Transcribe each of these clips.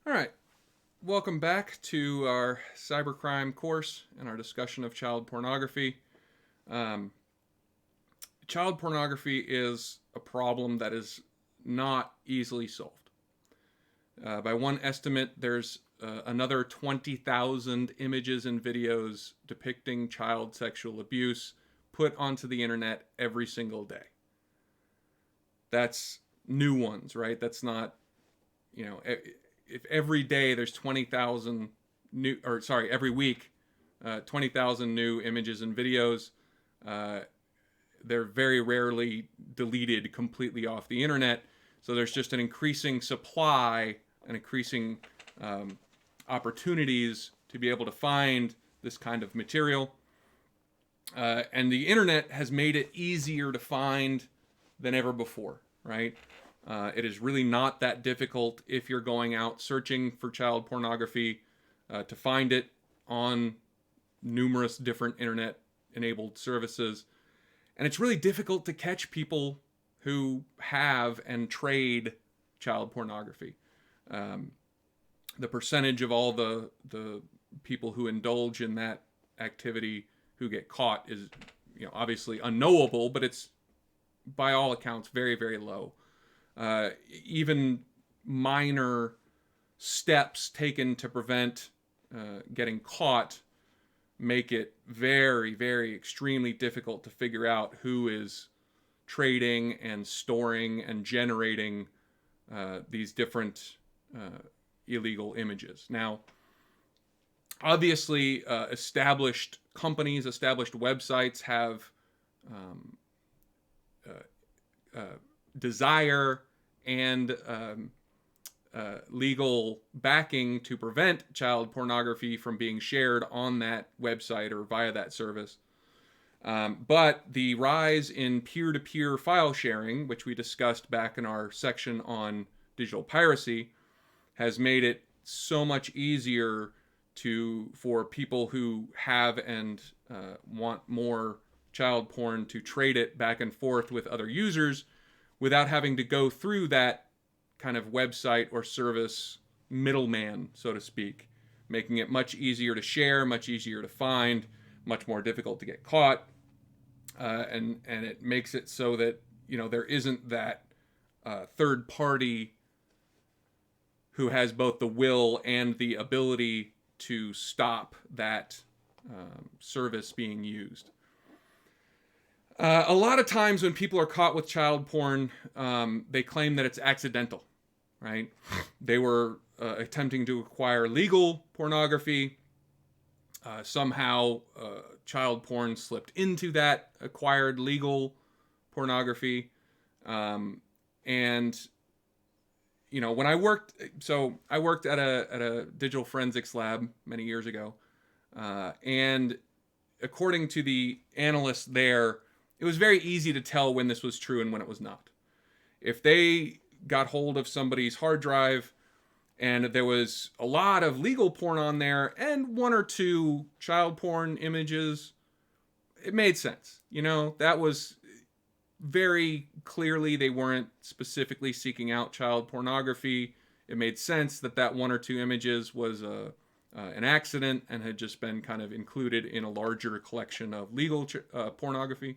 All right. Welcome back to our cybercrime course and our discussion of child pornography. Um, Child pornography is a problem that is not easily solved. By one estimate, there's another 20,000 images and videos depicting child sexual abuse put onto the internet every single day. That's new ones, right? That's not, you know, if every day there's 20,000 new, or sorry, every week, 20,000 new images and videos, uh, they're very rarely deleted completely off the internet. So there's just an increasing supply and increasing opportunities to be able to find this kind of material. And the internet has made it easier to find than ever before, right? It is really not that difficult if you're going out searching for child pornography to find it on numerous different internet enabled services. And it's really difficult to catch people who have and trade child pornography. The percentage of all the people who indulge in that activity who get caught is, obviously unknowable, but it's by all accounts very, very low. Even minor steps taken to prevent getting caught make it very, very extremely difficult to figure out who is trading and storing and generating these different illegal images. Now, obviously, established companies, established websites have desire and legal backing to prevent child pornography from being shared on that website or via that service. But the rise in peer-to-peer file sharing, which we discussed back in our section on digital piracy, has made it so much easier for people who have and want more child porn to trade it back and forth with other users without having to go through that kind of website or service middleman, so to speak, making it much easier to share, much easier to find, much more difficult to get caught. And it makes it so that, there isn't that third party who has both the will and the ability to stop that service being used. A lot of times when people are caught with child porn, they claim that it's accidental, right? They were attempting to acquire legal pornography. Somehow, child porn slipped into that acquired legal pornography. And when I worked at a digital forensics lab many years ago, and according to the analysts there, it was very easy to tell when this was true and when it was not. If they got hold of somebody's hard drive and there was a lot of legal porn on there and one or two child porn images, it made sense. That was very clearly they weren't specifically seeking out child pornography. It made sense that one or two images was an accident and had just been kind of included in a larger collection of legal pornography.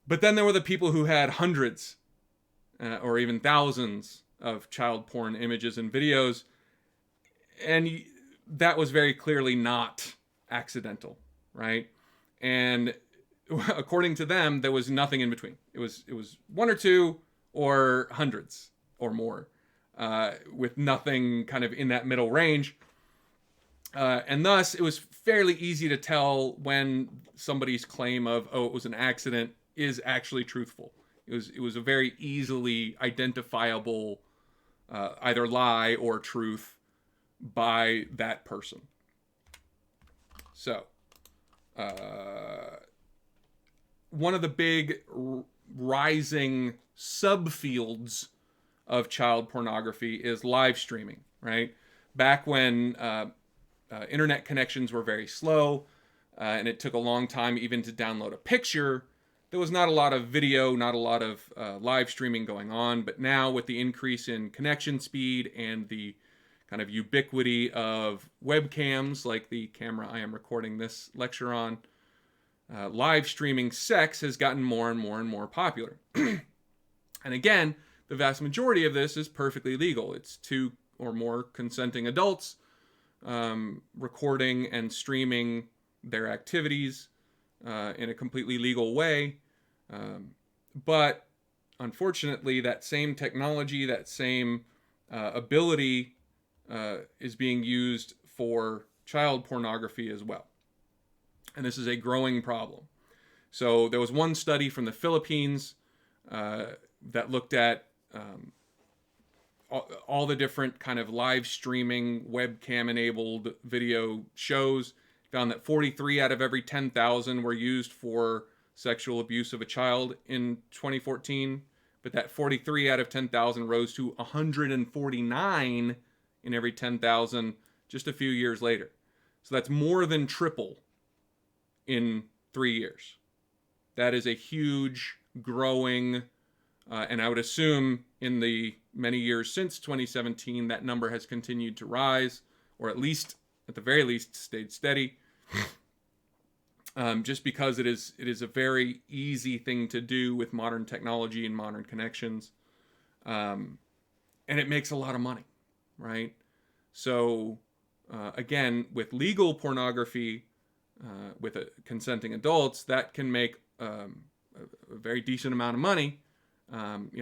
But then there were the people who had hundreds or even thousands of child porn images and videos, and that was very clearly not accidental, right? And according to them, there was nothing in between. It was one or two or hundreds or more, with nothing kind of in that middle range. And thus, it was fairly easy to tell when somebody's claim of, it was an accident, is actually truthful. It was a very easily identifiable either lie or truth by that person. So, one of the big rising subfields of child pornography is live streaming, right? Back when internet connections were very slow and it took a long time even to download a picture, there was not a lot of video, not a lot of live streaming going on. But now with the increase in connection speed and the kind of ubiquity of webcams, like the camera I am recording this lecture on, live streaming sex has gotten more and more and more popular. And again, the vast majority of this is perfectly legal. It's two or more consenting adults recording and streaming their activities in a completely legal way. But unfortunately, that same technology, that same ability is being used for child pornography as well. And this is a growing problem. So there was one study from the Philippines that looked at all the different kind of live streaming webcam enabled video shows, found that 43 out of every 10,000 were used for sexual abuse of a child in 2014, but that 43 out of 10,000 rose to 149 in every 10,000 just a few years later. So that's more than triple in 3 years. That is a huge, growing, and I would assume in the many years since 2017, that number has continued to rise, or at the very least, stayed steady. Just because it is a very easy thing to do with modern technology and modern connections. And it makes a lot of money, right? So, again, with legal pornography, with consenting adults, that can make a very decent amount of money,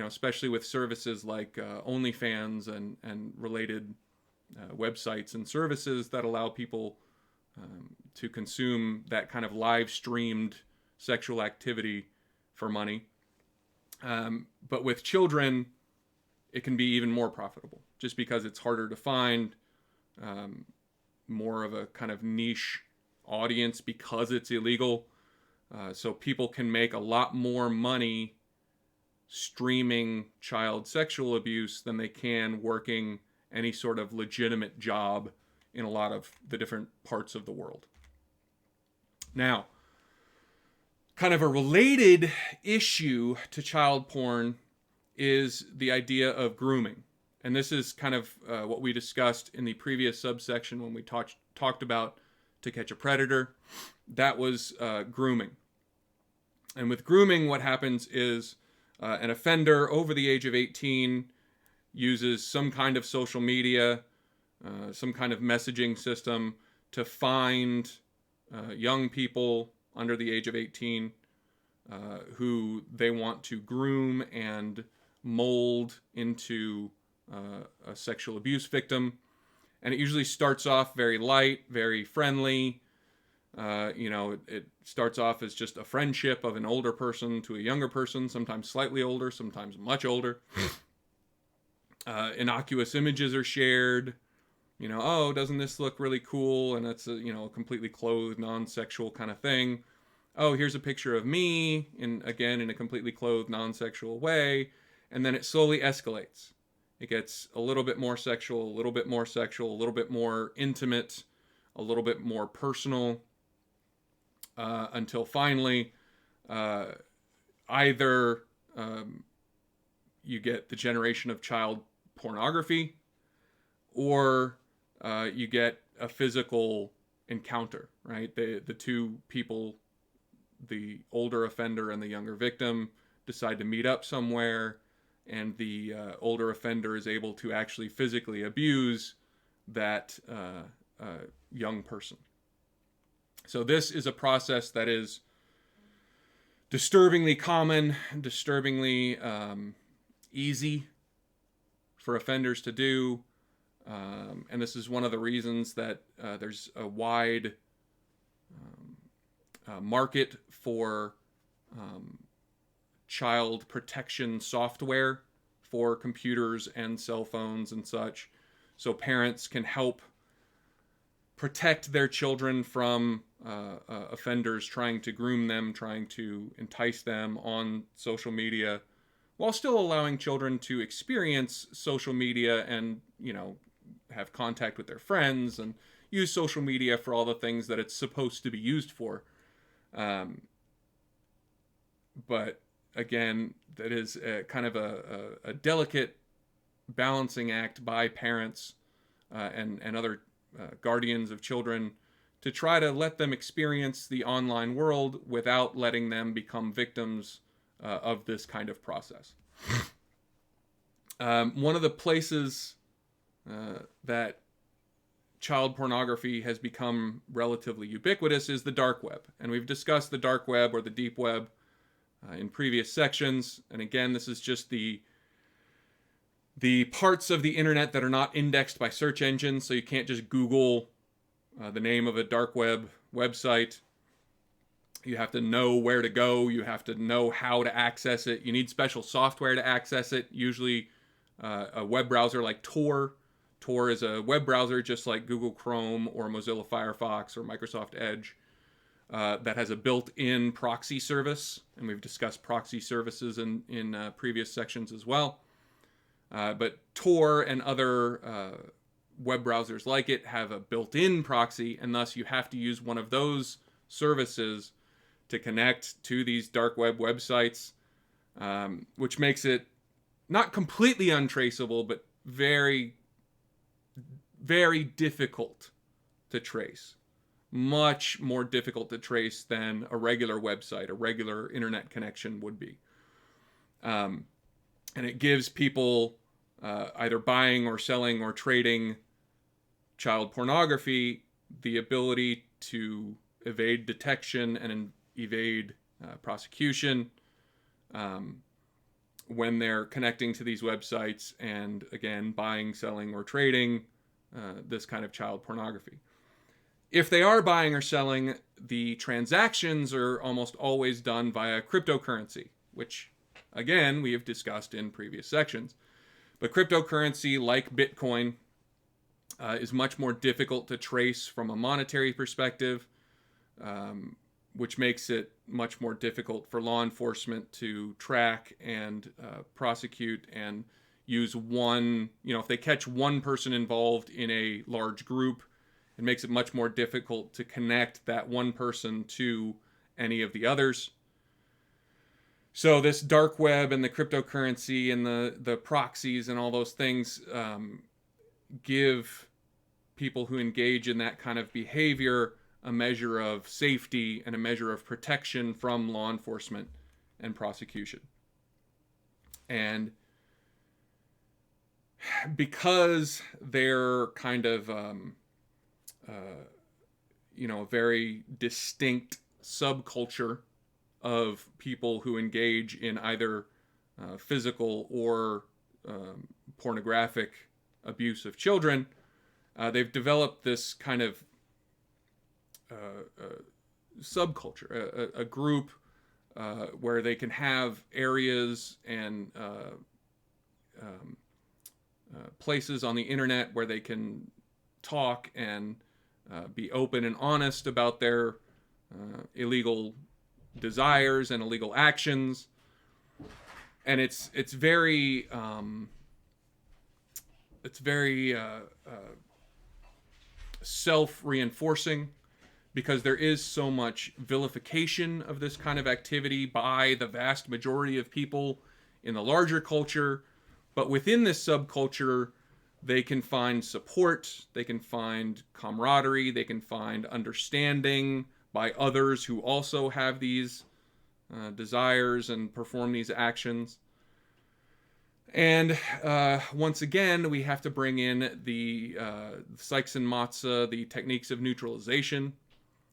especially with services like OnlyFans and related websites and services that allow people to consume that kind of live streamed sexual activity for money. But with children, it can be even more profitable just because it's harder to find, more of a kind of niche audience because it's illegal. So people can make a lot more money streaming child sexual abuse than they can working any sort of legitimate job in a lot of the different parts of the world. Now, kind of a related issue to child porn is the idea of grooming. And this is kind of what we discussed in the previous subsection when we talked about To Catch a Predator. That was grooming. And with grooming, what happens is an offender over the age of 18 uses some kind of social media, some kind of messaging system to find young people under the age of 18 who they want to groom and mold into a sexual abuse victim. And it usually starts off very light, very friendly. It starts off as just a friendship of an older person to a younger person, sometimes slightly older, sometimes much older. Innocuous images are shared. Oh, doesn't this look really cool? And it's a completely clothed, non-sexual kind of thing. Oh, here's a picture of me, in a completely clothed, non-sexual way. And then it slowly escalates. It gets a little bit more sexual, a little bit more sexual, a little bit more intimate, a little bit more personal, until finally, either you get the generation of child pornography, or you get a physical encounter, right? The two people, the older offender and the younger victim, decide to meet up somewhere, and the older offender is able to actually physically abuse that young person. So this is a process that is disturbingly common, disturbingly easy for offenders to do. And this is one of the reasons that there's a wide market for child protection software for computers and cell phones and such, so parents can help protect their children from offenders trying to groom them, trying to entice them on social media, while still allowing children to experience social media and, have contact with their friends and use social media for all the things that it's supposed to be used for. But again, that is kind of a delicate balancing act by parents and other guardians of children to try to let them experience the online world without letting them become victims of this kind of process. One of the places that child pornography has become relatively ubiquitous is the dark web. And we've discussed the dark web or the deep web in previous sections. And again, this is just the parts of the internet that are not indexed by search engines. So you can't just Google the name of a dark web website. You have to know where to go. You have to know how to access it. You need special software to access it. Usually a web browser like Tor. Tor is a web browser just like Google Chrome or Mozilla Firefox or Microsoft Edge that has a built-in proxy service. And we've discussed proxy services in previous sections as well. But Tor and other web browsers like it have a built-in proxy, and thus you have to use one of those services to connect to these dark web websites, which makes it not completely untraceable, but very, very difficult to trace. Much more difficult to trace than a regular website, a regular internet connection would be. And it gives people either buying or selling or trading child pornography the ability to evade detection and evade prosecution when they're connecting to these websites and, again, buying, selling, or trading this kind of child pornography. If they are buying or selling, the transactions are almost always done via cryptocurrency, which, again, we have discussed in previous sections. But cryptocurrency, like Bitcoin, is much more difficult to trace from a monetary perspective, which makes it much more difficult for law enforcement to track and prosecute and use one, if they catch one person involved in a large group, it makes it much more difficult to connect that one person to any of the others. So this dark web and the cryptocurrency and the proxies and all those things give people who engage in that kind of behavior a measure of safety and a measure of protection from law enforcement and prosecution. And because they're kind of, a very distinct subculture of people who engage in either physical or pornographic abuse of children, they've developed this kind of subculture, a group where they can have areas and places on the internet where they can talk and be open and honest about their illegal desires and illegal actions. And it's very self-reinforcing, because there is so much vilification of this kind of activity by the vast majority of people in the larger culture. But within this subculture, they can find support, they can find camaraderie, they can find understanding by others who also have these desires and perform these actions. And once again, we have to bring in the Sykes and Matza, the techniques of neutralization,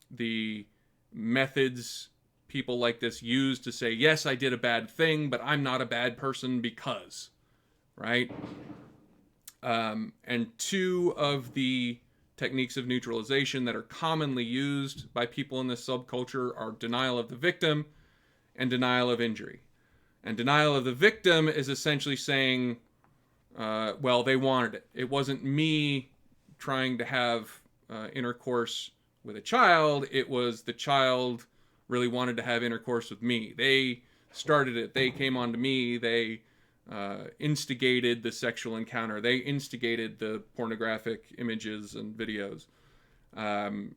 the methods people like this use to say, yes, I did a bad thing, but I'm not a bad person because, right? And two of the techniques of neutralization that are commonly used by people in this subculture are denial of the victim and denial of injury. And denial of the victim is essentially saying, well, they wanted it. It wasn't me trying to have intercourse with a child. It was the child really wanted to have intercourse with me. They started it. They came on to me. They instigated the sexual encounter. They instigated the pornographic images and videos,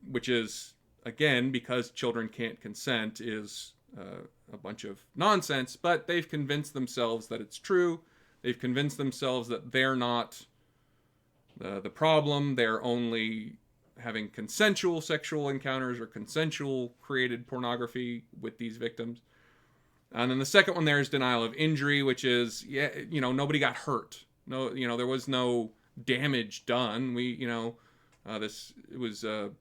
which is, again, because children can't consent, is a bunch of nonsense, but they've convinced themselves that it's true. They've convinced themselves that they're not the problem. They're only having consensual sexual encounters or consensual created pornography with these victims. And then the second one there is denial of injury, which is, yeah, nobody got hurt. No, there was no damage done. It was a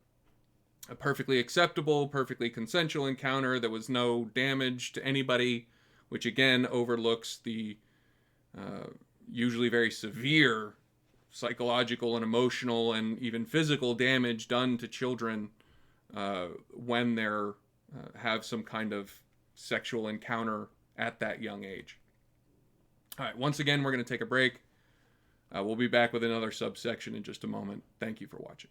perfectly acceptable, perfectly consensual encounter. There was no damage to anybody, which again overlooks the usually very severe psychological and emotional and even physical damage done to children when they're have some kind of sexual encounter at that young age. All right, once again, we're going to take a break. We'll be back with another subsection in just a moment. Thank you for watching.